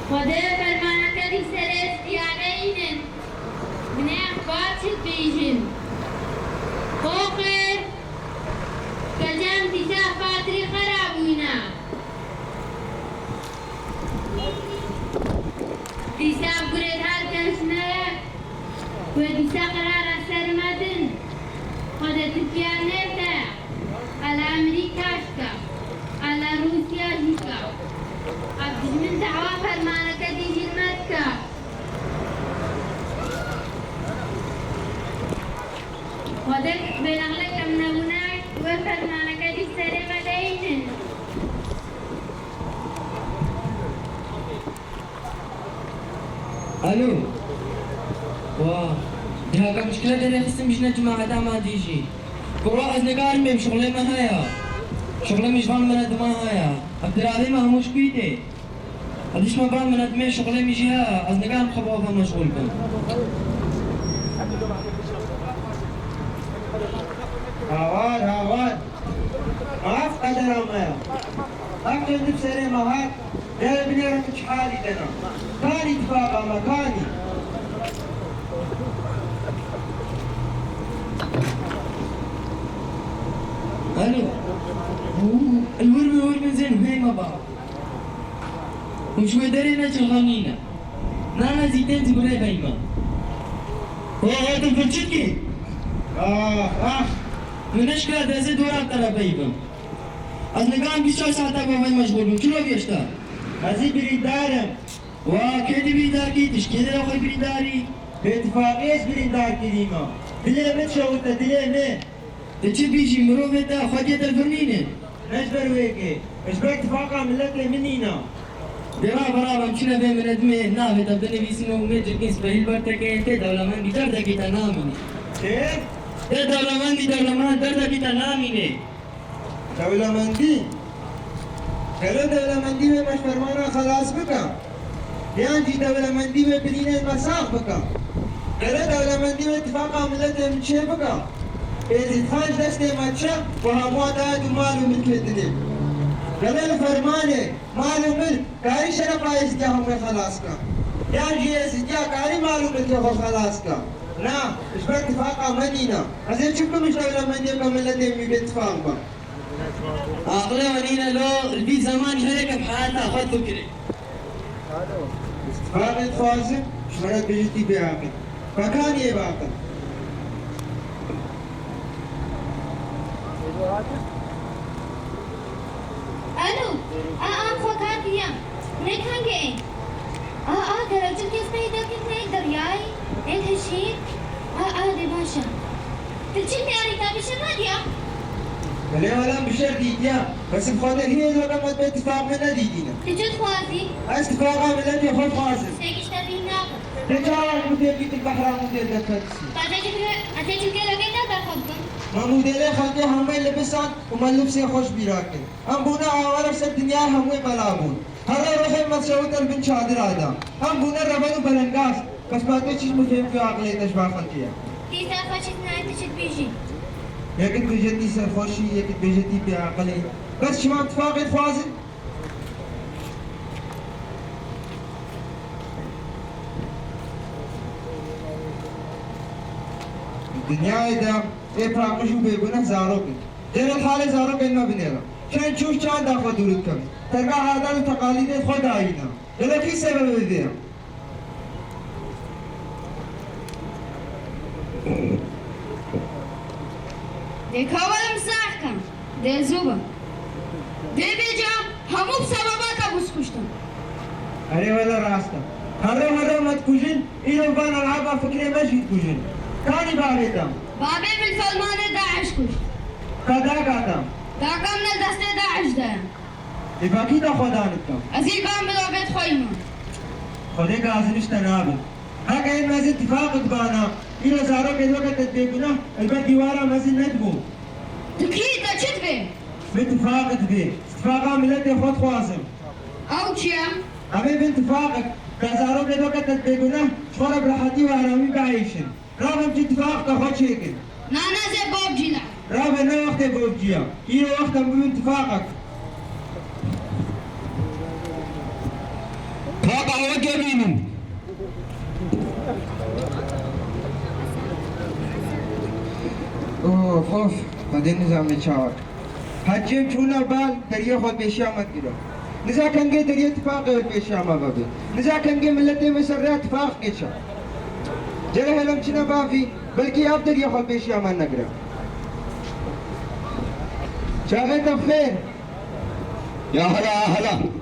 خدای فرمانەکەی سەرێستیانەینن منێ باچت بیژن خۆخێر کەجەم دیسا فاتری خەرابووینە دیسا گورێت هەر گەشتنەیە وێ دیسا قەرارە سەرمەدن خۆدە ترکیان نێتە ئەلە ئەمریکاشکە ئەلە رووسیاژیکە من دعوة فرمانك ديجي المكة ودك بلغلك من هناك وفرمانك دي السلام دين الو واه دي هاكا مشكلة داري خصم بجنا جماعة ما ديجي كورا أزنقار ميم شغلي ما هيا شغلي مجفان من ما هيا عبد العظيم هموش كويتي هذيش ما بعد من أدمي شغلي مجيها أزنقار خبوها مشغول كن هاوار هاوار معاف قدر أمايا أكل نفسري مهات قال بني رمش حالي دنا كاني اتفاقا مكاني الو الورمي زين هاي ما بعض وشوي داري ناس الغنينة نانا زيتين تقولي بايما هو هاتم فرشتكي منش كاد هزي دورات ترى بايبا أزنقام 24 ساعة باي مشغول شنو بيشتا هزي بريدارم وكيدي بريدار كيتش كيدي لو خي بريداري باتفاقيش بريدار كريمة دلي من شوطة دلي من تجي بيجي مروفة خدية الفرنينة نجبر ويكي اش باتفاقا ملتي منينا برابر مشينا بين من ادمي نافي تبدني بيسمو ميجر كيس بهيل برتكي تي دولمان دي دردا كي تناميني كيف؟ تي دولمان دردا كي تناميني دولة مندي خلو دولة مندي में مش فرمانا خلاص بكا يعني دي دولة مندي में برينا المساق بكا خلو دولة مندي में اتفاقا ملتي من شي بكا إذا تخانش دستي ماتشا وهموا دادو مالو من كدني قبل فرمانه مالو مل كاري شرفا يسجا هم خلاص کا يعني جي يسجا كاري مالو مل كه خلاص کا نا ايش بك اتفاقا منينا عشان شكو مش دولة مندي كملتي من اتفاقا أقول ونينا لو البيت زمان شركة بحالتها خد فكري استفاقة فازم شمرت بجتي بعاقل مكان يباقل الو خوكاتيا هيك هنجي كرجل كيس بيدا كيف نقدر ياي هيك هالشيء دي باشا تجيني اريتا بشماليا ولا ولا بشر ديديا بس بخاطر هي لو كان مت اتفاق من ديدينا تجد خوازي استفاقة من الذي خذ فازم هيك اشتبه ناقص تجاوز مدير البحر مدير دكتسي أتجد كلا كده بخبم ما موديلي خلقي هم لبسان وما لبسي خوش بيراكن هم بونا عوارف سر دنيا هم بلابون هذا روحي مسعود البن شادر هذا هم بونا ربنا بلنگاس بس ما تشيش مفهم في عقلي تشبه خلقيا تيسا فاشتنا تجد بيجي يكد بجدي سرخوشي يكد بجدي بعقلي بس شما اتفاقي فازل الدنيا إذا إيه فراقشوا بيبونه زاروكي دير الحالة زاروك إنه بنيرا شان تشوف شان داخل دولت كم تلقى هذا التقاليد خد عينا إذا كي سبب ذي دي كوالم ساحكم دي زوبا دي بيجام همو بسببك أبوس كشتم أري ولا راستا هرو مت كوجن إلو بان العابا فكري مجد كوجن كاني بابيتام بابي بالفلمان داعش كشت كدا كاتام داكم ندست داعش ده إباكي دا خدانتام أزيل بام بلا بيت خوينا خدي كازنش تنابل هكا إن مازل اتفاق بانا إلو زارو كدو كتدبينا البا ديوارا مازل ندبو تكليد أجد بي باتفاق بي اتفاقا ملتي خد خوازم أو تشيام أبي باتفاقك كزارو كدو كتدبينا شغل براحتي وهرامي بعيشن رابم اتفاق تاخد شيكن نانا زي بوب جيلا رابع لا وقت بوجيا إلى وقت باتفاقك واقع وجبينه اوف اوف بعدين نظام الشعر حجم شونا بال دريا خود بشامت كده نزا كنجي دريا اتفاق والبشامة بابي نزا كنجي ملتي مسرع اتفاق كيشا جره هلم چنا بافي بلكي اب دريا خود بشامة نقرا شاغل تفخير يا هلا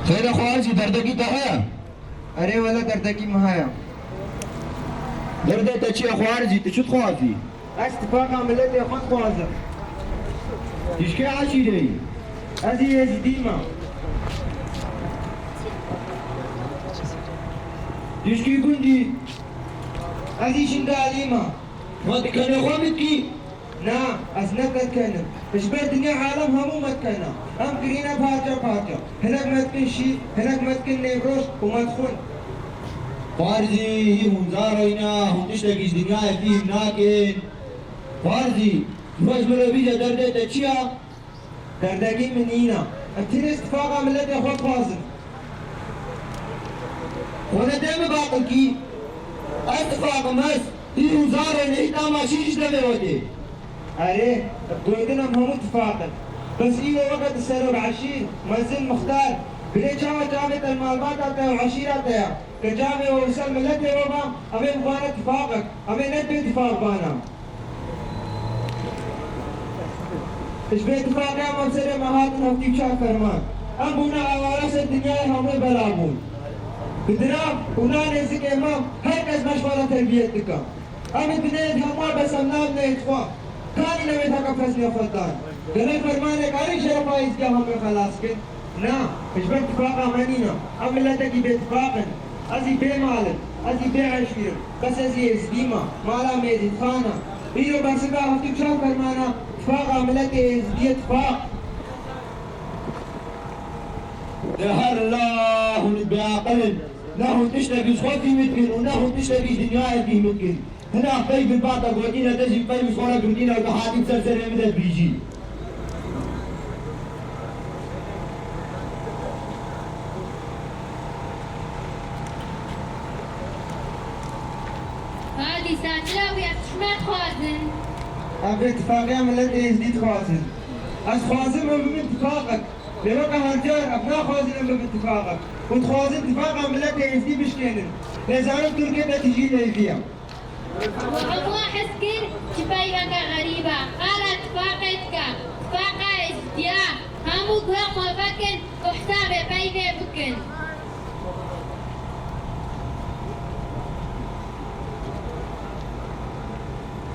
خير اخواني دردگی تو ہے अरे वाला दर्द की महाया درد تچی اخواني تشد خوافي اتفاق عملت يا خود خوازم تشكي عشيري هذه يزديمة تشكي قندي هذه شندا عليمة ما تكن اخوانك كي نعم أسنك كنا إشبه الدنيا عالم همو متكنا هم كرينا بارجا هناك متكن شي هناك متكن نيبروش ومدخون فارزي منزارينا وتشتكي دنيا فيه ناكن فارزي روز ملوبيجا درد تچيا دردگی منينا ابتدي استفاق عملت يا خود خوازم وانا دائما باقل كي اتفاق مس هي منزارينا ايتا ما شيش دمي ودي أري دويدنا هم اتفاقا بس إيه وقت السرور عشير منزل مختار بلي جامعة جامعة المعلومات آتا وعشير آتا كجامعة ووصل ملتي وما أمي مبانا اتفاقك أمي ندي اتفاق بانا إيش باتفاق يا مبسر مهاتن هفتي بشاك فرمان أم بونا عوارس الدنيا هم بلابون بدراب ونا نزك إمام هركز مشوارة تربية دكا أمي بنيت هما بس أمنام نيتفاق کانی نمی تھا کا فیصلہ فلدان غلط فرمانے کاری شرفا اس کا ہمیں خلاص کے نا اش باتفاقا منینا عملتا کی باتفاقا ازی بے مالت ازی بے عشیر بس ازی ازدیما مالا میزی خانا بیرو برسگا ہفتی بشاک فرمانا اتفاق عملتا ازدی اتفاق دهر الله بعقل نحو تشتكي صوتي متكن ونحو تشتكي دنياي فيه متكن هنا في بالباطل ودينا تجي في مصورة قردينا وتحاديث سلسلة من البيجي هذه ساتلا ويحتشمات خوازن اب اتفاقی عملتا ازدی خوازن از خوازن من باتفاقك لوقع هنجار ابنا خوازن من باتفاقك وتخوازن اتفاق عملتا ازدي بشكينن لازم تركيا تجي ليبيا وعضوا حسكر شفايفك غريبة قالت فاقدك فاقا ازدياء همو قوق وفكن وحساب فايفة بكن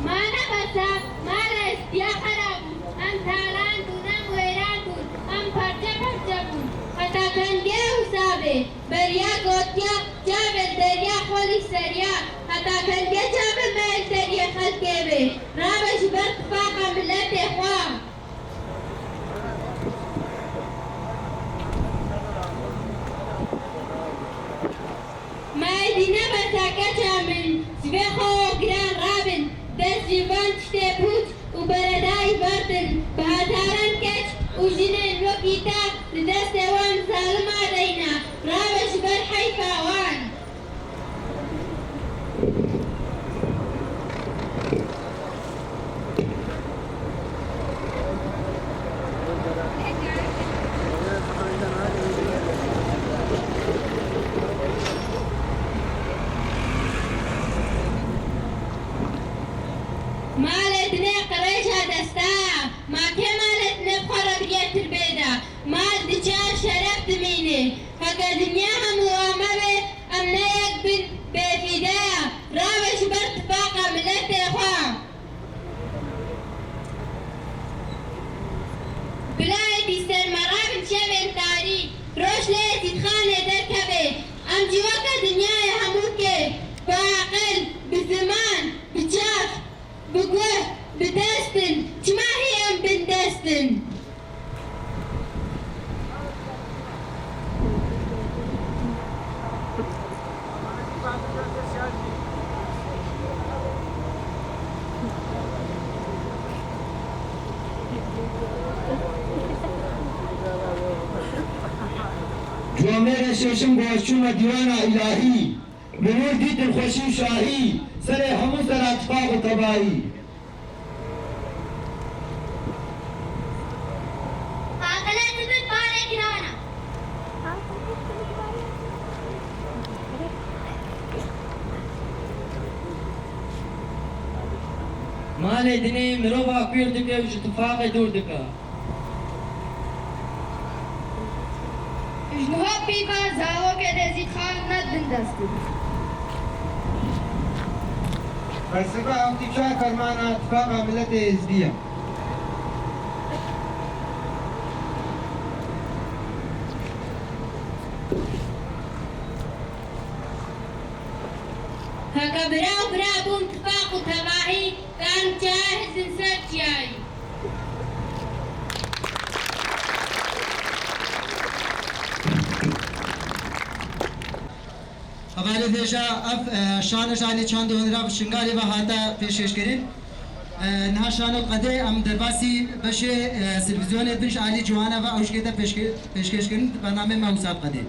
ما نفسا ما لا ازدياء خراب أم تالان دونم ويران دون أم پرچه بون حتى كان جاو سابه بريا قوتيا جابل دريا خولي سريا حتى كان جابل ما الدريا خلقه به رابش باتفاق ملت اخوام ما يدينا بساكتا من سبيخو جران رابن بس جيبان تشتبوت وبرداي بردن بهاتاران كتش وجنين وكيتا لدست وان سالم علينا رابش برحي فاوان مالت قريشة دستا ما كمالت نبخر بيت البيضة مال دجال شرفت ميني حقا دنياها موامبة أمنا يقبل بفدايا رابش بارتفاقا ملت إخوان بلاي سر مرابن شبه تاريخ روش ليتي تخانة دركبه أم جواكا دنياي هموكي بعقل بزمان بجاف بقوة بدستن ما هي أم بندستن میره ششم گوشتون دیوان الهی بنور دید الخوشی شاهی سر همون سر اتفاق و تباهی عاقلة تبت بارك رانا مال دنی مروفا پیر دکه وش اتفاق دور دکه اجنها بيبا زاوة كده زيد خان ندن دستو فلسفه انتشار فرمان اتفاق ملت ازدیه هكا براو برابو اتفاق وتباهي كان جاهز نسات جاي حوالی دیجا اف شانش علی چند هنرا شنگاری و هاتا پیشش کرد نه شانو قده ام درباسی بشه تلویزیون بنش علی جوانا و اوشکتا پیشکش کرد برنامه موساد قده